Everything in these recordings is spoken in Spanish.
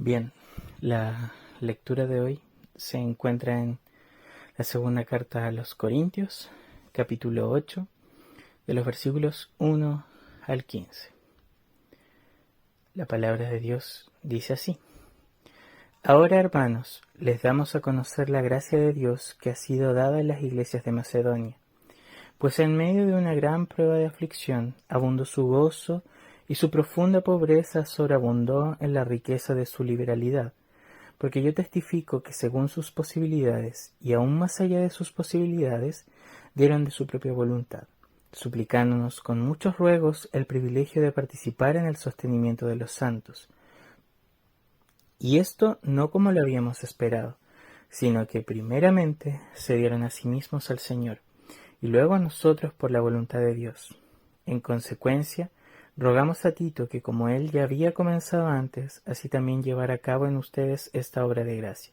Bien, la lectura de hoy se encuentra en la segunda carta a los Corintios, capítulo 8, de los versículos 1 al 15. La palabra de Dios dice así: Ahora, hermanos, les damos a conocer la gracia de Dios que ha sido dada en las iglesias de Macedonia, pues en medio de una gran prueba de aflicción abundó su gozo y su profunda pobreza sobreabundó en la riqueza de su liberalidad, porque yo testifico que según sus posibilidades, y aún más allá de sus posibilidades, dieron de su propia voluntad, suplicándonos con muchos ruegos el privilegio de participar en el sostenimiento de los santos. Y esto no como lo habíamos esperado, sino que primeramente se dieron a sí mismos al Señor, y luego a nosotros por la voluntad de Dios. En consecuencia, rogamos a Tito que como él ya había comenzado antes, así también llevara a cabo en ustedes esta obra de gracia.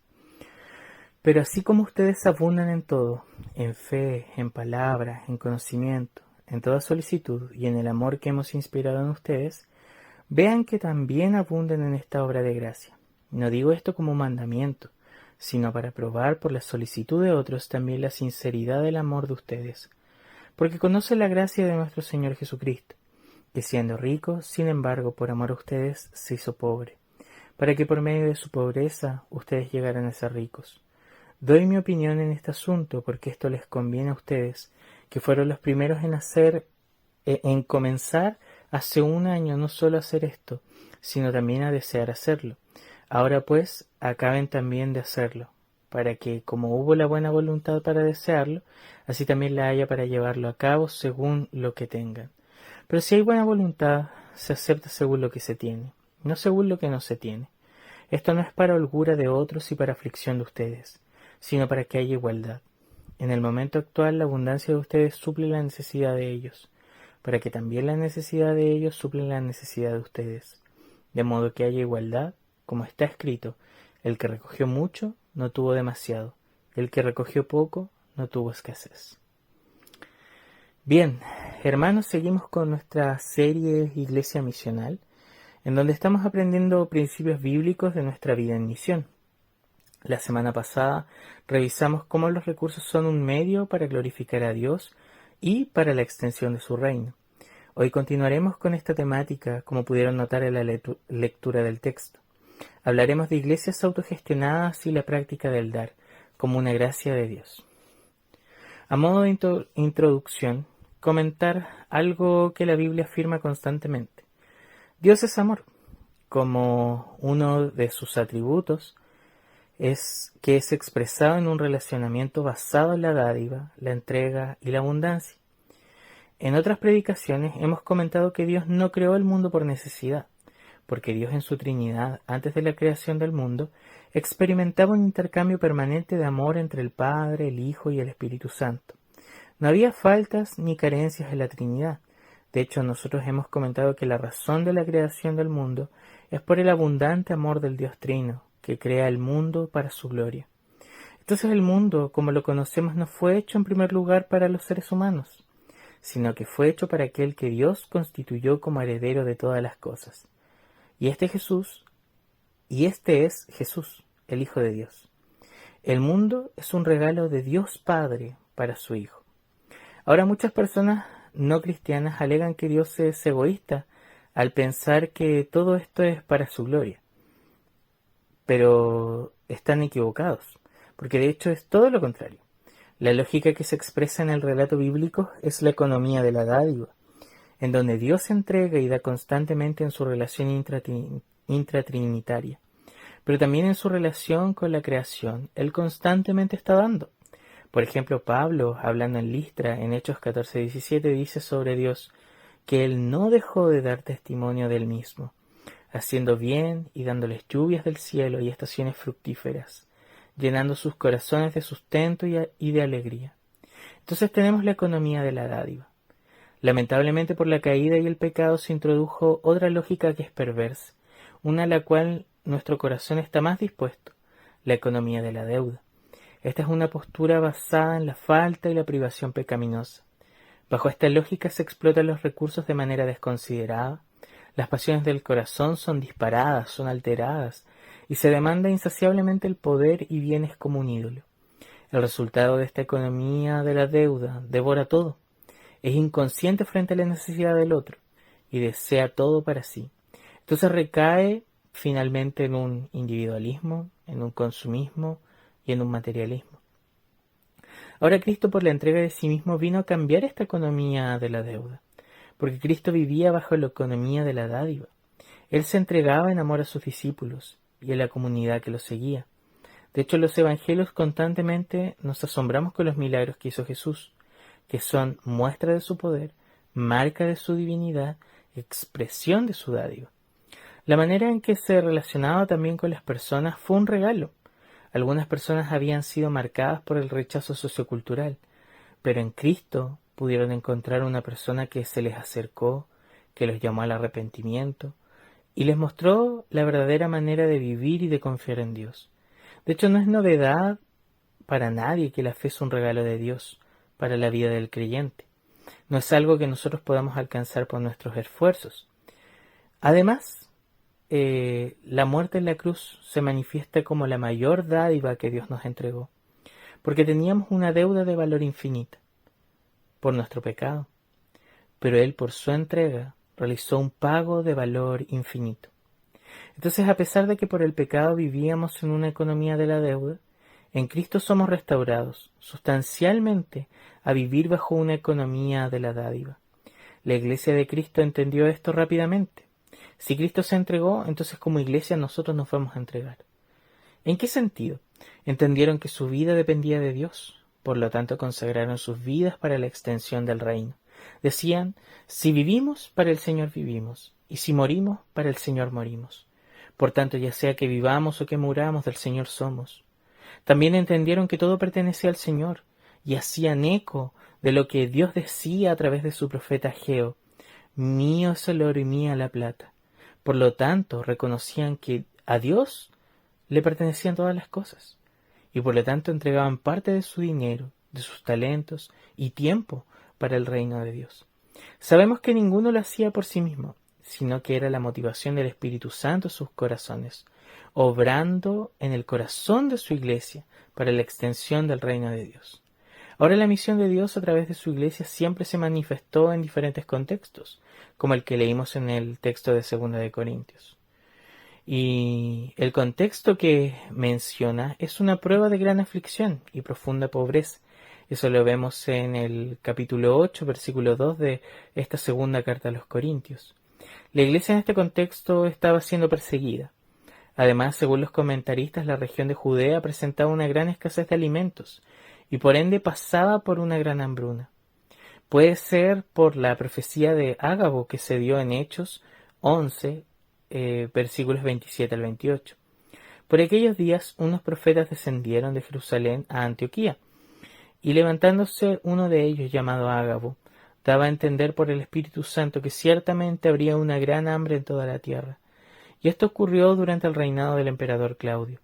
Pero así como ustedes abundan en todo, en fe, en palabra, en conocimiento, en toda solicitud y en el amor que hemos inspirado en ustedes, vean que también abunden en esta obra de gracia. No digo esto como mandamiento, sino para probar por la solicitud de otros también la sinceridad del amor de ustedes, porque conocen la gracia de nuestro Señor Jesucristo, que siendo rico, sin embargo, por amor a ustedes, se hizo pobre, para que por medio de su pobreza ustedes llegaran a ser ricos. Doy mi opinión en este asunto porque esto les conviene a ustedes, que fueron los primeros en comenzar hace un año no solo a hacer esto, sino también a desear hacerlo. Ahora pues, acaben también de hacerlo, para que, como hubo la buena voluntad para desearlo, así también la haya para llevarlo a cabo según lo que tengan. Pero si hay buena voluntad, se acepta según lo que se tiene, no según lo que no se tiene. Esto no es para holgura de otros y para aflicción de ustedes, sino para que haya igualdad. En el momento actual, la abundancia de ustedes suple la necesidad de ellos, para que también la necesidad de ellos suple la necesidad de ustedes. De modo que haya igualdad, como está escrito: el que recogió mucho no tuvo demasiado, el que recogió poco no tuvo escasez. Bien, hermanos, seguimos con nuestra serie Iglesia Misional, en donde estamos aprendiendo principios bíblicos de nuestra vida en misión. La semana pasada revisamos cómo los recursos son un medio para glorificar a Dios y para la extensión de su reino. Hoy continuaremos con esta temática, como pudieron notar en la lectura del texto. Hablaremos de iglesias autogestionadas y la práctica del dar, como una gracia de Dios. A modo de introducción, comentar algo que la Biblia afirma constantemente. Dios es amor, como uno de sus atributos es expresado en un relacionamiento basado en la dádiva, la entrega y la abundancia. En otras predicaciones hemos comentado que Dios no creó el mundo por necesidad, porque Dios en su Trinidad, antes de la creación del mundo, experimentaba un intercambio permanente de amor entre el Padre, el Hijo y el Espíritu Santo. No había faltas ni carencias en la Trinidad. De hecho, nosotros hemos comentado que la razón de la creación del mundo es por el abundante amor del Dios Trino, que crea el mundo para su gloria. Entonces el mundo, como lo conocemos, no fue hecho en primer lugar para los seres humanos, sino que fue hecho para aquel que Dios constituyó como heredero de todas las cosas. Y este es Jesús, el Hijo de Dios. El mundo es un regalo de Dios Padre para su Hijo. Ahora muchas personas no cristianas alegan que Dios es egoísta al pensar que todo esto es para su gloria. Pero están equivocados, porque de hecho es todo lo contrario. La lógica que se expresa en el relato bíblico es la economía de la dádiva, en donde Dios entrega y da constantemente en su relación intratrinitaria, pero también en su relación con la creación. Él constantemente está dando. Por ejemplo, Pablo, hablando en Listra, en Hechos 14:17, dice sobre Dios que Él no dejó de dar testimonio de Él mismo, haciendo bien y dándoles lluvias del cielo y estaciones fructíferas, llenando sus corazones de sustento y de alegría. Entonces tenemos la economía de la dádiva. Lamentablemente por la caída y el pecado se introdujo otra lógica que es perversa, una a la cual nuestro corazón está más dispuesto, la economía de la deuda. Esta es una postura basada en la falta y la privación pecaminosa. Bajo esta lógica se explotan los recursos de manera desconsiderada, las pasiones del corazón son disparadas, son alteradas, y se demanda insaciablemente el poder y bienes como un ídolo. El resultado de esta economía de la deuda devora todo, es inconsciente frente a la necesidad del otro y desea todo para sí. Entonces recae finalmente en un individualismo, en un consumismo y en un materialismo. Ahora Cristo, por la entrega de sí mismo, vino a cambiar esta economía de la deuda, porque Cristo vivía bajo la economía de la dádiva. Él se entregaba en amor a sus discípulos y a la comunidad que los seguía. De hecho, en los evangelios constantemente nos asombramos con los milagros que hizo Jesús, que son muestra de su poder, marca de su divinidad, expresión de su dádiva. La manera en que se relacionaba también con las personas fue un regalo. Algunas personas habían sido marcadas por el rechazo sociocultural, pero en Cristo pudieron encontrar una persona que se les acercó, que los llamó al arrepentimiento y les mostró la verdadera manera de vivir y de confiar en Dios. De hecho, no es novedad para nadie que la fe es un regalo de Dios para la vida del creyente. No es algo que nosotros podamos alcanzar por nuestros esfuerzos. Además, la muerte en la cruz se manifiesta como la mayor dádiva que Dios nos entregó, porque teníamos una deuda de valor infinita por nuestro pecado, pero Él por su entrega realizó un pago de valor infinito. Entonces, a pesar de que por el pecado vivíamos en una economía de la deuda, en Cristo somos restaurados sustancialmente a vivir bajo una economía de la dádiva. La Iglesia de Cristo entendió esto rápidamente. Si Cristo se entregó, entonces como Iglesia nosotros nos vamos a entregar. ¿En qué sentido? Entendieron que su vida dependía de Dios, por lo tanto consagraron sus vidas para la extensión del reino. Decían, si vivimos, para el Señor vivimos, y si morimos, para el Señor morimos. Por tanto, ya sea que vivamos o que muramos, del Señor somos. También entendieron que todo pertenecía al Señor, y hacían eco de lo que Dios decía a través de su profeta Ageo, mío es el oro y mía la plata. Por lo tanto, reconocían que a Dios le pertenecían todas las cosas, y por lo tanto entregaban parte de su dinero, de sus talentos y tiempo para el reino de Dios. Sabemos que ninguno lo hacía por sí mismo, sino que era la motivación del Espíritu Santo en sus corazones, obrando en el corazón de su iglesia para la extensión del reino de Dios. Ahora la misión de Dios a través de su iglesia siempre se manifestó en diferentes contextos, como el que leímos en el texto de 2 de Corintios. Y el contexto que menciona es una prueba de gran aflicción y profunda pobreza. Eso lo vemos en el capítulo 8, versículo 2 de esta segunda carta a los Corintios. La iglesia en este contexto estaba siendo perseguida. Además, según los comentaristas, la región de Judea presentaba una gran escasez de alimentos y por ende pasaba por una gran hambruna. Puede ser por la profecía de Ágabo que se dio en Hechos 11, versículos 27 al 28. Por aquellos días unos profetas descendieron de Jerusalén a Antioquía, y levantándose uno de ellos llamado Ágabo, daba a entender por el Espíritu Santo que ciertamente habría una gran hambre en toda la tierra. Y esto ocurrió durante el reinado del emperador Claudio.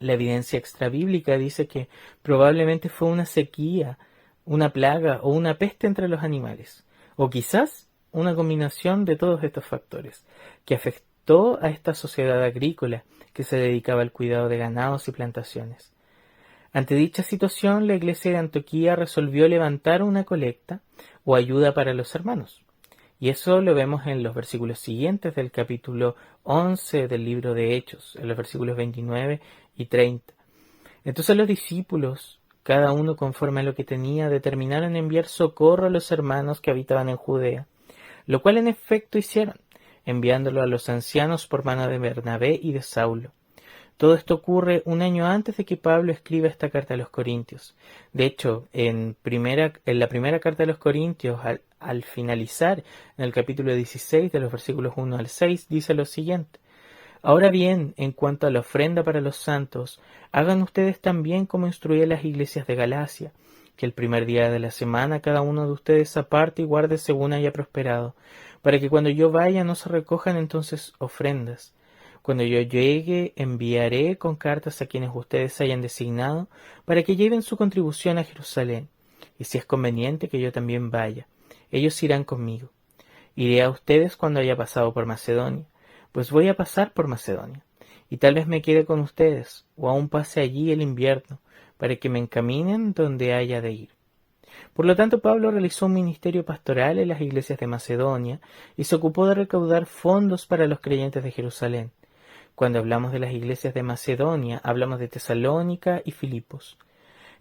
La evidencia extrabíblica dice que probablemente fue una sequía, una plaga o una peste entre los animales, o quizás una combinación de todos estos factores, que afectó a esta sociedad agrícola que se dedicaba al cuidado de ganados y plantaciones. Ante dicha situación, la iglesia de Antioquía resolvió levantar una colecta o ayuda para los hermanos. Y eso lo vemos en los versículos siguientes del capítulo 11 del libro de Hechos, en los versículos 29 y 30. Entonces los discípulos, cada uno conforme a lo que tenía, determinaron enviar socorro a los hermanos que habitaban en Judea, lo cual en efecto hicieron, enviándolo a los ancianos por mano de Bernabé y de Saulo. Todo esto ocurre un año antes de que Pablo escriba esta carta a los Corintios. De hecho, en la primera carta a los Corintios, al finalizar en el capítulo 16 de los versículos 1 al 6, dice lo siguiente: Ahora bien, en cuanto a la ofrenda para los santos, hagan ustedes también como instruí a las iglesias de Galacia, que el primer día de la semana cada uno de ustedes aparte y guarde según haya prosperado, para que cuando yo vaya no se recojan entonces ofrendas. Cuando yo llegue, enviaré con cartas a quienes ustedes hayan designado, para que lleven su contribución a Jerusalén, y si es conveniente que yo también vaya, ellos irán conmigo. Iré a ustedes cuando haya pasado por Macedonia, pues voy a pasar por Macedonia. y tal vez me quede con ustedes, o aún pase allí el invierno, para que me encaminen donde haya de ir. Por lo tanto, Pablo realizó un ministerio pastoral en las iglesias de Macedonia y se ocupó de recaudar fondos para los creyentes de Jerusalén. Cuando hablamos de las iglesias de Macedonia, hablamos de Tesalónica y Filipos.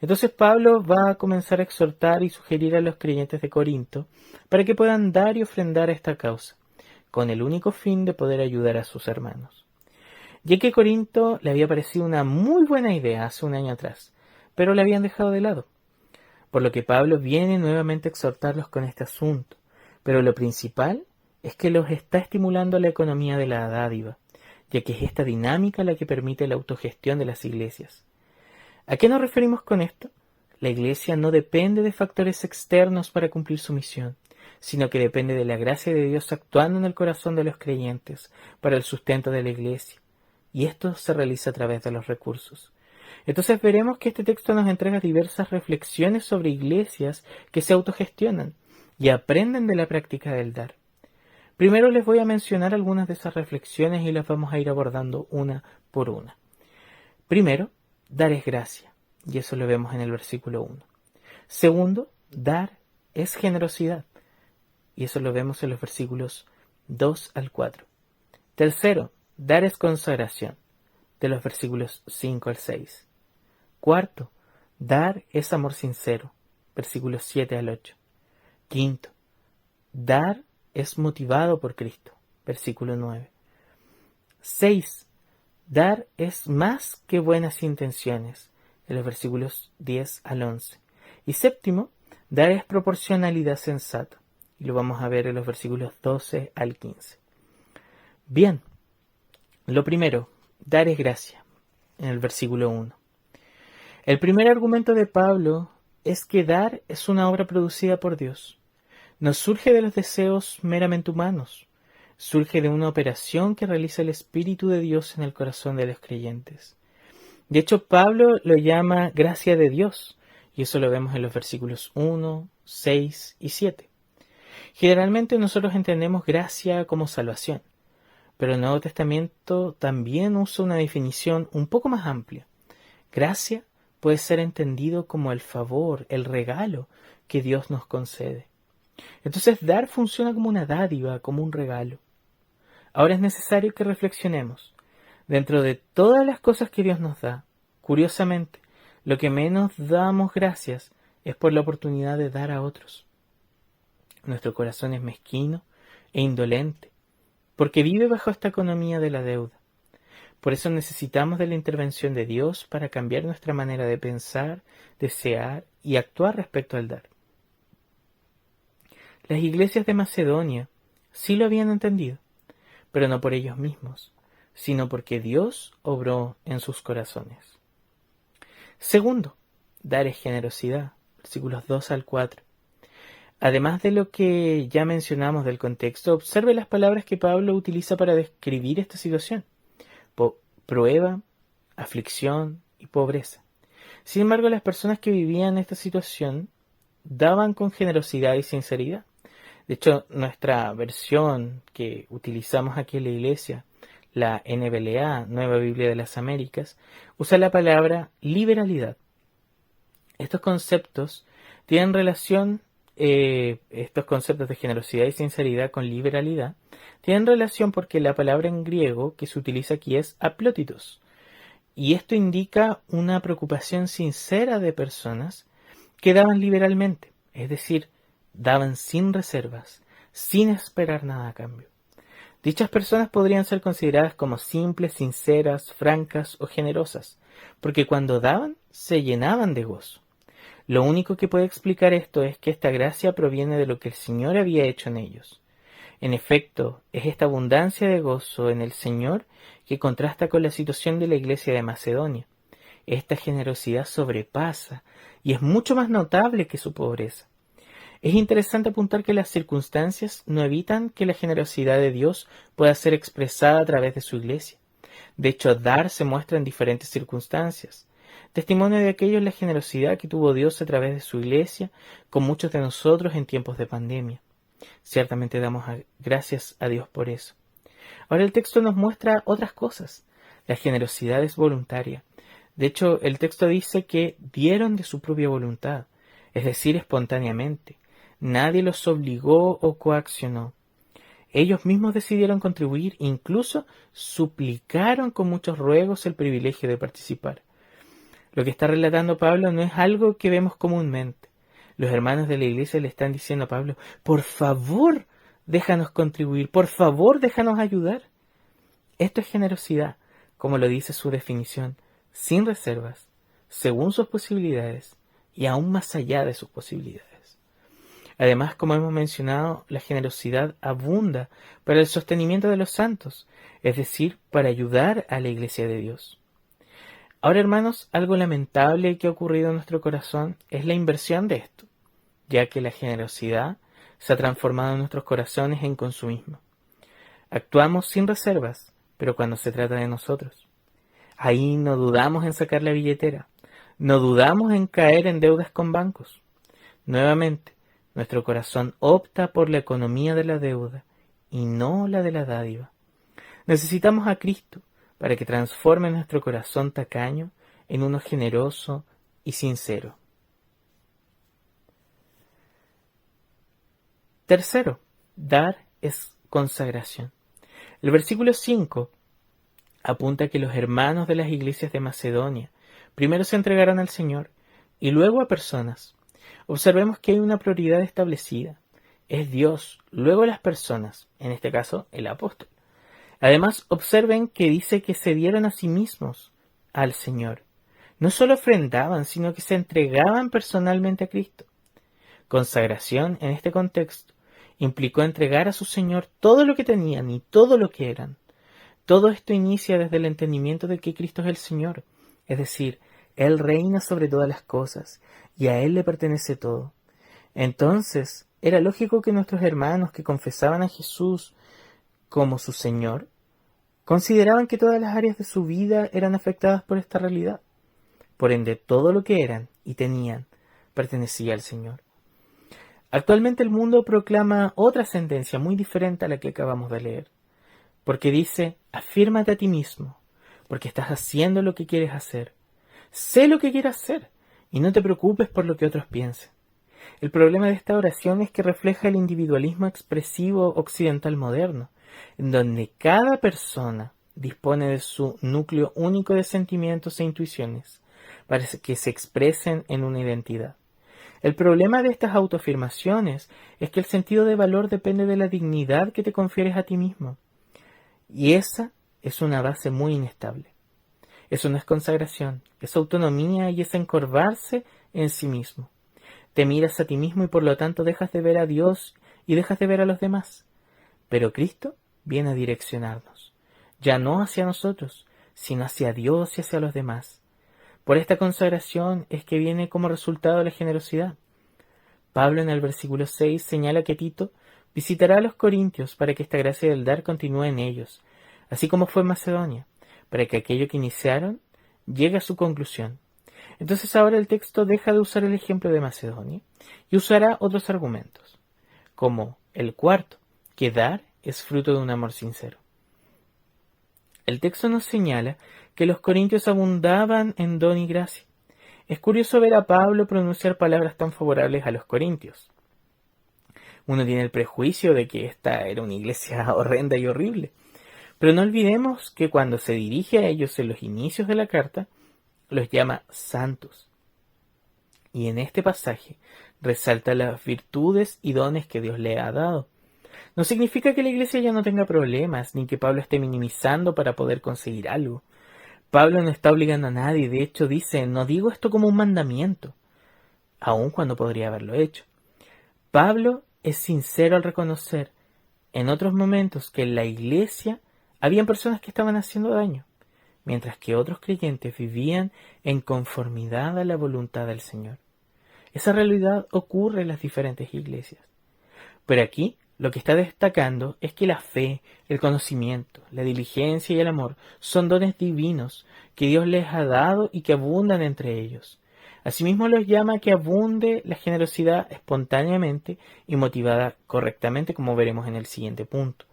Entonces Pablo va a comenzar a exhortar y sugerir a los creyentes de Corinto para que puedan dar y ofrendar a esta causa, con el único fin de poder ayudar a sus hermanos. Ya que Corinto le había parecido una muy buena idea hace un año atrás, pero la habían dejado de lado. Por lo que Pablo viene nuevamente a exhortarlos con este asunto, pero lo principal es que los está estimulando a la economía de la dádiva, ya que es esta dinámica la que permite la autogestión de las iglesias. ¿A qué nos referimos con esto? La iglesia no depende de factores externos para cumplir su misión, sino que depende de la gracia de Dios actuando en el corazón de los creyentes para el sustento de la iglesia, y esto se realiza a través de los recursos. Entonces veremos que este texto nos entrega diversas reflexiones sobre iglesias que se autogestionan y aprenden de la práctica del dar. Primero les voy a mencionar algunas de esas reflexiones y las vamos a ir abordando una por una. Primero, dar es gracia, y eso lo vemos en el versículo 1. Segundo, dar es generosidad, y eso lo vemos en los versículos 2 al 4. Tercero, dar es consagración, de los versículos 5 al 6. Cuarto, dar es amor sincero, versículos 7 al 8. Quinto, dar es motivado por Cristo, versículo 9. 6. Dar es más que buenas intenciones, de los versículos 10 al 11. Y séptimo, dar es proporcionalidad sensata, y lo vamos a ver en los versículos 12 al 15. Bien, lo primero, dar es gracia, en el versículo 1. El primer argumento de Pablo es que dar es una obra producida por Dios. No surge de los deseos meramente humanos, surge de una operación que realiza el Espíritu de Dios en el corazón de los creyentes. De hecho, Pablo lo llama gracia de Dios, y eso lo vemos en los versículos 1, 6 y 7. Generalmente nosotros entendemos gracia como salvación, pero el Nuevo Testamento también usa una definición un poco más amplia. Gracia puede ser entendido como el favor, el regalo que Dios nos concede. Entonces dar funciona como una dádiva, como un regalo. Ahora es necesario que reflexionemos. Dentro de todas las cosas que Dios nos da, curiosamente, lo que menos damos gracias es por la oportunidad de dar a otros. Nuestro corazón es mezquino e indolente, porque vive bajo esta economía de la deuda. Por eso necesitamos de la intervención de Dios para cambiar nuestra manera de pensar, desear y actuar respecto al dar. Las iglesias de Macedonia sí lo habían entendido, pero no por ellos mismos, sino porque Dios obró en sus corazones. Segundo, dar es generosidad, versículos 2 al 4. Además de lo que ya mencionamos del contexto, observe las palabras que Pablo utiliza para describir esta situación: prueba, aflicción y pobreza. Sin embargo, las personas que vivían esta situación daban con generosidad y sinceridad. De hecho, nuestra versión que utilizamos aquí en la iglesia, la NBLA, Nueva Biblia de las Américas, usa la palabra liberalidad. Estos conceptos tienen relación, estos conceptos de generosidad y sinceridad con liberalidad, tienen relación porque la palabra en griego que se utiliza aquí es aplotitos. Y esto indica una preocupación sincera de personas que daban liberalmente, es decir, daban sin reservas, sin esperar nada a cambio. Dichas personas podrían ser consideradas como simples, sinceras, francas o generosas, porque cuando daban, se llenaban de gozo. Lo único que puede explicar esto es que esta gracia proviene de lo que el Señor había hecho en ellos. En efecto, es esta abundancia de gozo en el Señor que contrasta con la situación de la iglesia de Macedonia. Esta generosidad sobrepasa y es mucho más notable que su pobreza. Es interesante apuntar que las circunstancias no evitan que la generosidad de Dios pueda ser expresada a través de su iglesia. De hecho, dar se muestra en diferentes circunstancias. Testimonio de aquello es la generosidad que tuvo Dios a través de su iglesia con muchos de nosotros en tiempos de pandemia. Ciertamente damos gracias a Dios por eso. Ahora el texto nos muestra otras cosas. La generosidad es voluntaria. De hecho, el texto dice que dieron de su propia voluntad, es decir, espontáneamente. Nadie los obligó o coaccionó. Ellos mismos decidieron contribuir, incluso suplicaron con muchos ruegos el privilegio de participar. Lo que está relatando Pablo no es algo que vemos comúnmente. Los hermanos de la iglesia le están diciendo a Pablo, por favor, déjanos contribuir, por favor, déjanos ayudar. Esto es generosidad, como lo dice su definición, sin reservas, según sus posibilidades y aún más allá de sus posibilidades. Además, como hemos mencionado, la generosidad abunda para el sostenimiento de los santos, es decir, para ayudar a la iglesia de Dios. Ahora, hermanos, algo lamentable que ha ocurrido en nuestro corazón es la inversión de esto, ya que la generosidad se ha transformado en nuestros corazones en consumismo. Actuamos sin reservas, pero cuando se trata de nosotros, ahí no dudamos en sacar la billetera, no dudamos en caer en deudas con bancos. Nuevamente, nuestro corazón opta por la economía de la deuda y no la de la dádiva. Necesitamos a Cristo para que transforme nuestro corazón tacaño en uno generoso y sincero. Tercero, dar es consagración. El versículo 5 apunta que los hermanos de las iglesias de Macedonia primero se entregaron al Señor y luego a personas. Observemos que hay una prioridad establecida. Es Dios, luego las personas, en este caso el apóstol. Además, observen que dice que se dieron a sí mismos al Señor. No solo ofrendaban, sino que se entregaban personalmente a Cristo. Consagración, en este contexto, implicó entregar a su Señor todo lo que tenían y todo lo que eran. Todo esto inicia desde el entendimiento de que Cristo es el Señor, es decir, Él reina sobre todas las cosas y a Él le pertenece todo. Entonces, era lógico que nuestros hermanos que confesaban a Jesús como su Señor, consideraban que todas las áreas de su vida eran afectadas por esta realidad. Por ende, todo lo que eran y tenían pertenecía al Señor. Actualmente el mundo proclama otra sentencia muy diferente a la que acabamos de leer, porque dice, afírmate a ti mismo, porque estás haciendo lo que quieres hacer. Sé lo que quieres hacer y no te preocupes por lo que otros piensen. El problema de esta oración es que refleja el individualismo expresivo occidental moderno, en donde cada persona dispone de su núcleo único de sentimientos e intuiciones para que se expresen en una identidad. El problema de estas autoafirmaciones es que el sentido de valor depende de la dignidad que te confieres a ti mismo. Y esa es una base muy inestable. Eso no es consagración, es autonomía y es encorvarse en sí mismo. Te miras a ti mismo y por lo tanto dejas de ver a Dios y dejas de ver a los demás. Pero Cristo viene a direccionarnos, ya no hacia nosotros, sino hacia Dios y hacia los demás. Por esta consagración es que viene como resultado la generosidad. Pablo en el versículo 6 señala que Tito visitará a los corintios para que esta gracia del dar continúe en ellos, así como fue en Macedonia, para que aquello que iniciaron llegue a su conclusión. Entonces ahora el texto deja de usar el ejemplo de Macedonia y usará otros argumentos, como el cuarto, que dar es fruto de un amor sincero. El texto nos señala que los corintios abundaban en don y gracia. Es curioso ver a Pablo pronunciar palabras tan favorables a los corintios. Uno tiene el prejuicio de que esta era una iglesia horrenda y horrible, pero no olvidemos que cuando se dirige a ellos en los inicios de la carta, los llama santos. Y en este pasaje resalta las virtudes y dones que Dios le ha dado. No significa que la iglesia ya no tenga problemas, ni que Pablo esté minimizando para poder conseguir algo. Pablo no está obligando a nadie, de hecho dice, no digo esto como un mandamiento, aun cuando podría haberlo hecho. Pablo es sincero al reconocer en otros momentos que en la iglesia habían personas que estaban haciendo daño, mientras que otros creyentes vivían en conformidad a la voluntad del Señor. Esa realidad ocurre en las diferentes iglesias. Pero aquí lo que está destacando es que la fe, el conocimiento, la diligencia y el amor son dones divinos que Dios les ha dado y que abundan entre ellos. Asimismo los llama a que abunde la generosidad espontáneamente y motivada correctamente, como veremos en el siguiente punto.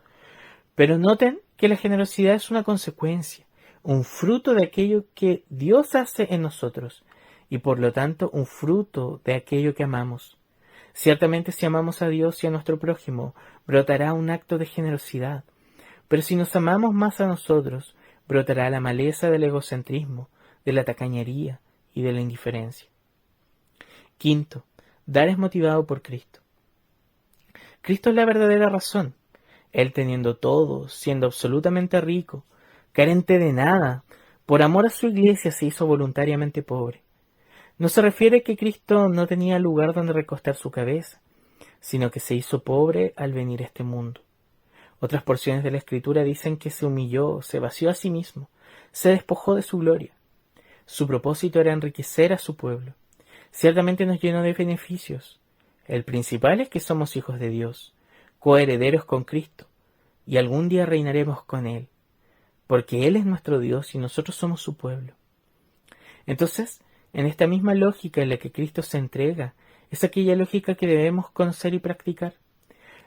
Pero noten que la generosidad es una consecuencia, un fruto de aquello que Dios hace en nosotros, y por lo tanto un fruto de aquello que amamos. Ciertamente si amamos a Dios y a nuestro prójimo, brotará un acto de generosidad, pero si nos amamos más a nosotros, brotará la maleza del egocentrismo, de la tacañería y de la indiferencia. Quinto, dar es motivado por Cristo. Cristo es la verdadera razón. Él teniendo todo, siendo absolutamente rico, carente de nada, por amor a su iglesia se hizo voluntariamente pobre. No se refiere a que Cristo no tenía lugar donde recostar su cabeza, sino que se hizo pobre al venir a este mundo. Otras porciones de la Escritura dicen que se humilló, se vació a sí mismo, se despojó de su gloria. Su propósito era enriquecer a su pueblo. Ciertamente nos llenó de beneficios. El principal es que somos hijos de Dios, coherederos con Cristo, y algún día reinaremos con Él, porque Él es nuestro Dios y nosotros somos su pueblo. Entonces, en esta misma lógica en la que Cristo se entrega, es aquella lógica que debemos conocer y practicar.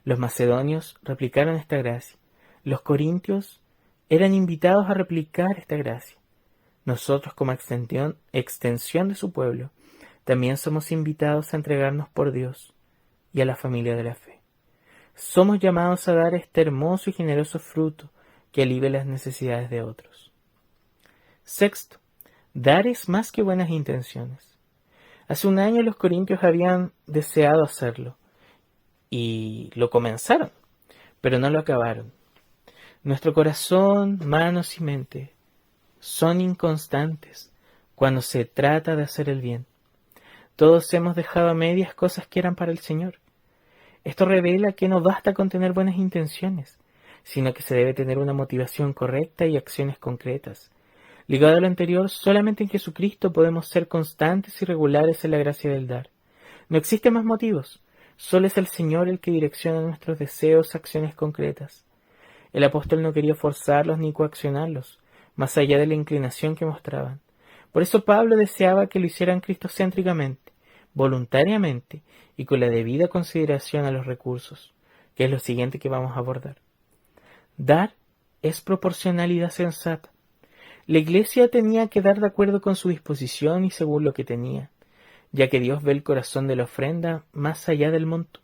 Los macedonios replicaron esta gracia. Los corintios eran invitados a replicar esta gracia. Nosotros, como extensión de su pueblo, también somos invitados a entregarnos por Dios y a la familia de la fe. Somos llamados a dar este hermoso y generoso fruto que alivie las necesidades de otros. Sexto, dar es más que buenas intenciones. Hace un año los corintios habían deseado hacerlo y lo comenzaron, pero no lo acabaron. Nuestro corazón, manos y mente son inconstantes cuando se trata de hacer el bien. Todos hemos dejado a medias cosas que eran para el Señor. Esto revela que no basta con tener buenas intenciones, sino que se debe tener una motivación correcta y acciones concretas. Ligado a lo anterior, solamente en Jesucristo podemos ser constantes y regulares en la gracia del dar. No existen más motivos, solo es el Señor el que direcciona nuestros deseos, acciones concretas. El apóstol no quería forzarlos ni coaccionarlos, más allá de la inclinación que mostraban. Por eso Pablo deseaba que lo hicieran cristocéntricamente, voluntariamente y con la debida consideración a los recursos, que es lo siguiente que vamos a abordar. Dar es proporcionalidad sensata. La iglesia tenía que dar de acuerdo con su disposición y según lo que tenía, ya que Dios ve el corazón de la ofrenda más allá del monto.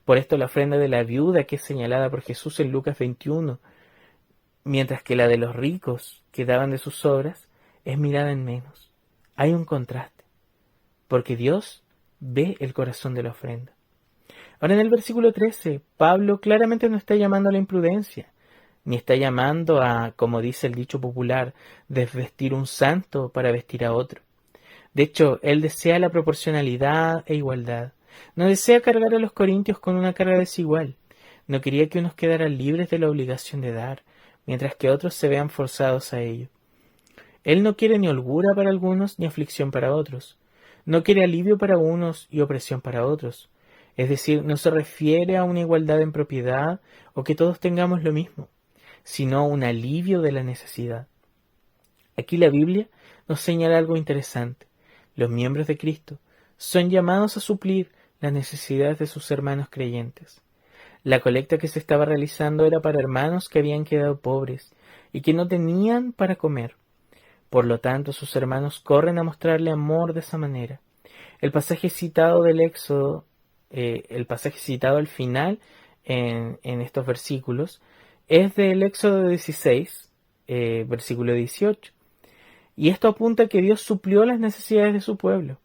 Por esto la ofrenda de la viuda, que es señalada por Jesús en Lucas 21, mientras que la de los ricos que daban de sus obras, es mirada en menos. Hay un contraste, porque Dios ve el corazón de la ofrenda. Ahora en el versículo 13, Pablo claramente no está llamando a la imprudencia, ni está llamando a, como dice el dicho popular, desvestir un santo para vestir a otro. De hecho, él desea la proporcionalidad e igualdad. No desea cargar a los corintios con una carga desigual. No quería que unos quedaran libres de la obligación de dar, mientras que otros se vean forzados a ello. Él no quiere ni holgura para algunos ni aflicción para otros. No quiere alivio para unos y opresión para otros. Es decir, no se refiere a una igualdad en propiedad o que todos tengamos lo mismo, sino un alivio de la necesidad. Aquí la Biblia nos señala algo interesante. Los miembros de Cristo son llamados a suplir las necesidades de sus hermanos creyentes. La colecta que se estaba realizando era para hermanos que habían quedado pobres y que no tenían para comer. Por lo tanto, sus hermanos corren a mostrarle amor de esa manera. El pasaje citado del Éxodo, el pasaje citado al final en estos versículos, es del Éxodo 16, versículo 18. Y esto apunta a que Dios suplió las necesidades de su pueblo.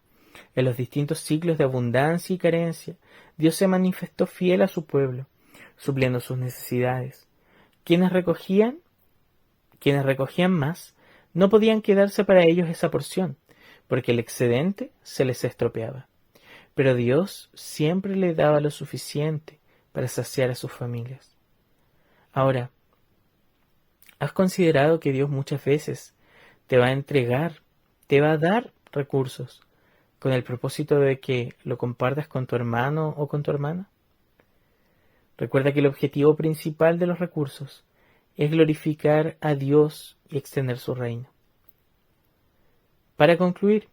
En los distintos ciclos de abundancia y carencia, Dios se manifestó fiel a su pueblo, supliendo sus necesidades. Quienes recogían más, no podían quedarse para ellos esa porción, porque el excedente se les estropeaba. Pero Dios siempre le daba lo suficiente para saciar a sus familias. Ahora, ¿has considerado que Dios muchas veces te va a dar recursos con el propósito de que lo compartas con tu hermano o con tu hermana? Recuerda que el objetivo principal de los recursos es glorificar a Dios y extender su reino. Para concluir,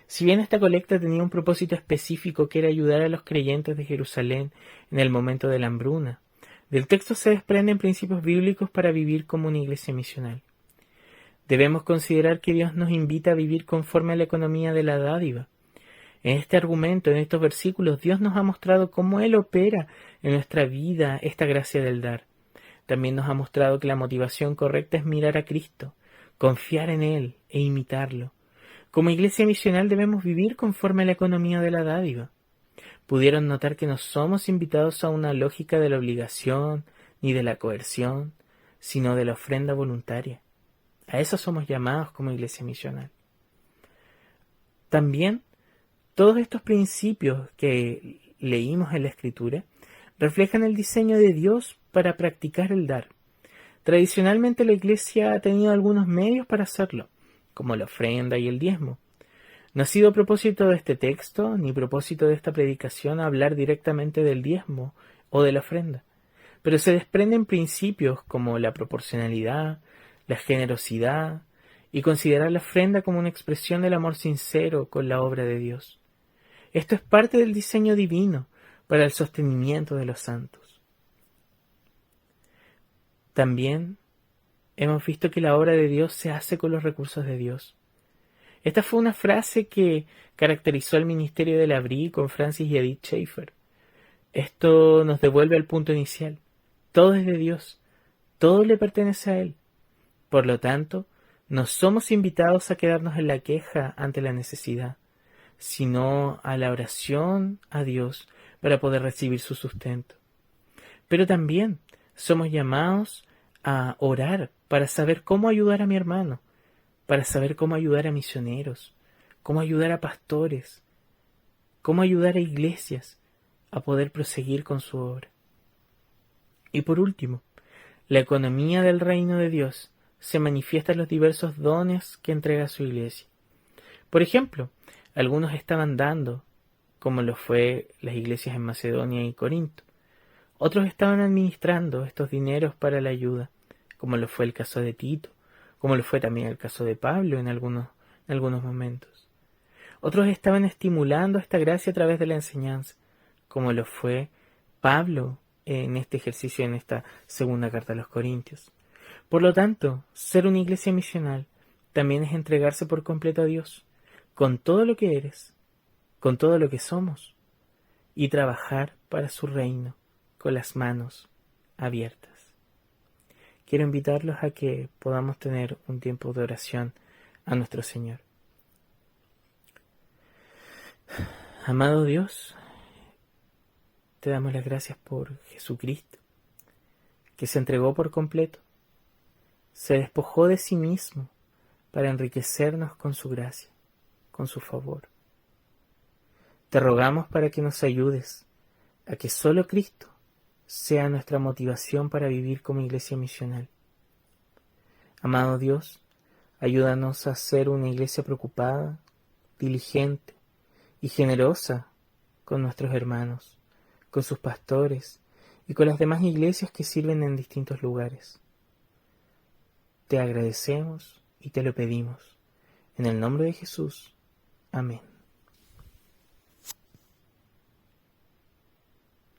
si bien esta colecta tenía un propósito específico que era ayudar a los creyentes de Jerusalén en el momento de la hambruna, del texto se desprenden principios bíblicos para vivir como una iglesia misional. Debemos considerar que Dios nos invita a vivir conforme a la economía de la dádiva. En este argumento, en estos versículos, Dios nos ha mostrado cómo Él opera en nuestra vida esta gracia del dar. También nos ha mostrado que la motivación correcta es mirar a Cristo, confiar en Él e imitarlo. Como iglesia misional debemos vivir conforme a la economía de la dádiva. Pudieron notar que no somos invitados a una lógica de la obligación ni de la coerción, sino de la ofrenda voluntaria. A eso somos llamados como iglesia misional. También, todos estos principios que leímos en la Escritura reflejan el diseño de Dios para practicar el dar. Tradicionalmente la Iglesia ha tenido algunos medios para hacerlo, como la ofrenda y el diezmo. No ha sido propósito de este texto ni propósito de esta predicación hablar directamente del diezmo o de la ofrenda, pero se desprenden principios como la proporcionalidad, la generosidad y considerar la ofrenda como una expresión del amor sincero con la obra de Dios. Esto es parte del diseño divino para el sostenimiento de los santos. También hemos visto que la obra de Dios se hace con los recursos de Dios. Esta fue una frase que caracterizó el ministerio de L'Abri con Francis y Edith Schaeffer. Esto nos devuelve al punto inicial. Todo es de Dios, todo le pertenece a Él. Por lo tanto, no somos invitados a quedarnos en la queja ante la necesidad, sino a la oración a Dios para poder recibir su sustento. Pero también somos llamados a orar para saber cómo ayudar a mi hermano, para saber cómo ayudar a misioneros, cómo ayudar a pastores, cómo ayudar a iglesias a poder proseguir con su obra. Y por último, la economía del reino de Dios se manifiesta en los diversos dones que entrega a su iglesia. Por ejemplo, algunos estaban dando, como lo fue las iglesias en Macedonia y Corinto. Otros estaban administrando estos dineros para la ayuda, como lo fue el caso de Tito, como lo fue también el caso de Pablo en algunos momentos. Otros estaban estimulando esta gracia a través de la enseñanza, como lo fue Pablo en este ejercicio, en esta segunda carta a los Corintios. Por lo tanto, ser una iglesia misional también es entregarse por completo a Dios, con todo lo que eres, con todo lo que somos, y trabajar para su reino con las manos abiertas. Quiero invitarlos a que podamos tener un tiempo de oración a nuestro Señor. Amado Dios, te damos las gracias por Jesucristo, que se entregó por completo, se despojó de sí mismo para enriquecernos con su gracia, con su favor. Te rogamos para que nos ayudes a que solo Cristo sea nuestra motivación para vivir como iglesia misional. Amado Dios, ayúdanos a ser una iglesia preocupada, diligente y generosa con nuestros hermanos, con sus pastores y con las demás iglesias que sirven en distintos lugares. Te agradecemos y te lo pedimos. En el nombre de Jesús. Amén.